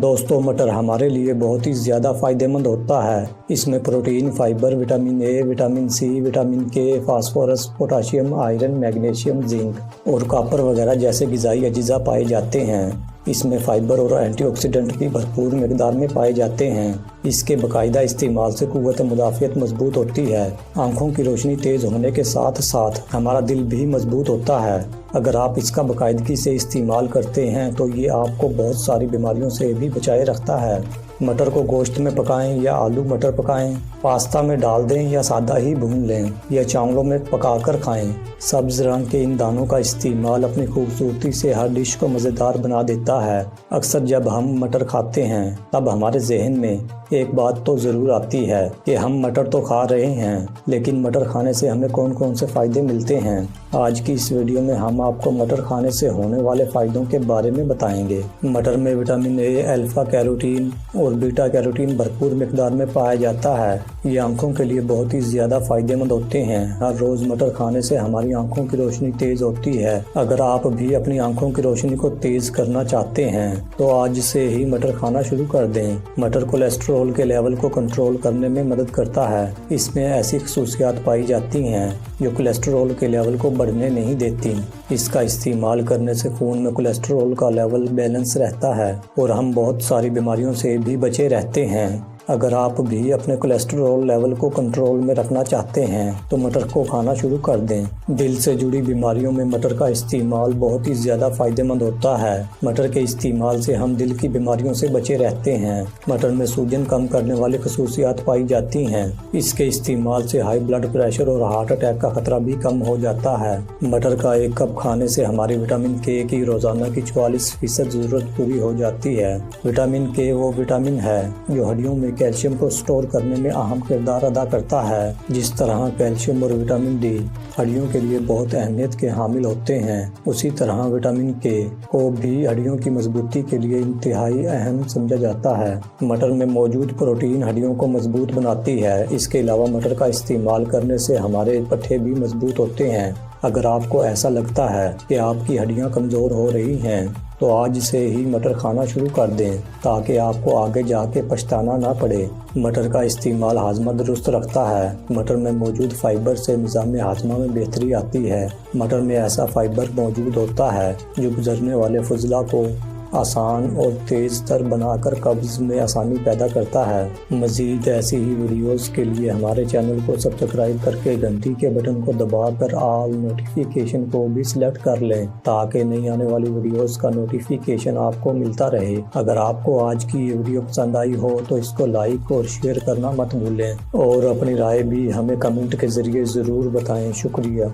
दोस्तों, मटर हमारे लिए बहुत ही ज़्यादा फ़ायदेमंद होता है। इसमें protein, fibre, vitamin A, vitamin C, vitamin K, phosphorus, potassium, iron, magnesium, zinc और कॉपर वगैरह जैसे ग़िज़ाई अजीज़ा पाए जाते हैं। इसमें फाइबर और एंटीऑक्सीडेंट भी भरपूर मिकदार में पाए जाते हैं। इसके बाकायदा इस्तेमाल से क़ुव्वत मुदाफ़ियत मजबूत होती है। आँखों की रोशनी तेज़ होने के साथ साथ हमारा दिल भी मजबूत होता है। अगर आप इसका बाकायदगी से इस्तेमाल करते हैं तो ये आपको बहुत सारी बीमारियों से भी बचाए रखता है। मटर को गोश्त में पकाएं या आलू मटर पकाएं, पास्ता में डाल दें या सादा ही भून लें या चावलों में पकाकर खाएं। सब्ज़ रंग के इन दानों का इस्तेमाल अपनी खूबसूरती से हर डिश को मज़ेदार बना देता है। अक्सर जब हम मटर खाते हैं तब हमारे जहन में एक बात तो ज़रूर आती है कि हम मटर तो खा रहे हैं, लेकिन मटर खाने से हमें कौन कौन से फ़ायदे मिलते हैं। आज की इस वीडियो में हम आपको मटर खाने से होने वाले फ़ायदों के बारे में बताएंगे। मटर में विटामिन ए, अल्फ़ा कैरोटीन और बीटा कैरोटीन भरपूर मिकदार में पाया जाता है। ये आंखों के लिए बहुत ही ज़्यादा फ़ायदेमंद होते हैं। हर रोज़ मटर खाने से हमारी आंखों की रोशनी तेज़ होती है। अगर आप भी अपनी आंखों की रोशनी को तेज़ करना चाहते हैं तो आज से ही मटर खाना शुरू कर दें। मटर कोलेस्ट्रॉल के लेवल को कंट्रोल करने में मदद करता है। इसमें ऐसी खसूसियात पाई जाती हैं जो कोलेस्ट्रॉल के लेवल को बढ़ने नहीं देती। इसका इस्तेमाल करने से खून में कोलेस्ट्रॉल का लेवल बैलेंस रहता है और हम बहुत सारी बीमारियों से भी बचे रहते हैं। अगर आप भी अपने कोलेस्ट्रॉल लेवल को कंट्रोल में रखना चाहते हैं तो मटर को खाना शुरू कर दें। दिल से जुड़ी बीमारियों में मटर का इस्तेमाल बहुत ही ज़्यादा फ़ायदेमंद होता है। मटर के इस्तेमाल से हम दिल की बीमारियों से बचे रहते हैं। मटर में सूजन कम करने वाली खसूसियात पाई जाती हैं। इसके इस्तेमाल से हाई ब्लड प्रेशर और हार्ट अटैक का खतरा भी कम हो जाता है। मटर का एक कप खाने से हमारी विटामिन के की रोज़ाना की 44% ज़रूरत पूरी हो जाती है। विटामिन के वो विटामिन है जो हड्डियों में कैल्शियम को स्टोर करने में अहम किरदार अदा करता है। जिस तरह कैल्शियम और विटामिन डी हड्डियों के लिए बहुत अहमियत के हामिल होते हैं, उसी तरह विटामिन के को भी हड्डियों की मजबूती के लिए इंतहाई अहम समझा जाता है। मटर में मौजूद प्रोटीन हड्डियों को मजबूत बनाती है। इसके अलावा मटर का इस्तेमाल करने से हमारे पट्टे भी मजबूत होते हैं। अगर आपको ऐसा लगता है कि आपकी हड्डियां कमज़ोर हो रही हैं तो आज से ही मटर खाना शुरू कर दें ताकि आपको आगे जाके पछताना ना पड़े। मटर का इस्तेमाल हाजमा दुरुस्त रखता है। मटर में मौजूद फाइबर से निज़ाम हाजमा में बेहतरी आती है। मटर में ऐसा फाइबर मौजूद होता है जो गुजरने वाले फजला को आसान और तेज़ तर बनाकर कब्ज़ में आसानी पैदा करता है। मज़ीद ऐसी ही वीडियोस के लिए हमारे चैनल को सब्सक्राइब करके घंटी के बटन को दबाकर ऑल नोटिफिकेशन को भी सिलेक्ट कर लें ताकि नई आने वाली वीडियोस का नोटिफिकेशन आपको मिलता रहे। अगर आपको आज की ये वीडियो पसंद आई हो तो इसको लाइक और शेयर करना मत भूलें और अपनी राय भी हमें कमेंट के ज़रिए ज़रूर बताएं। शुक्रिया।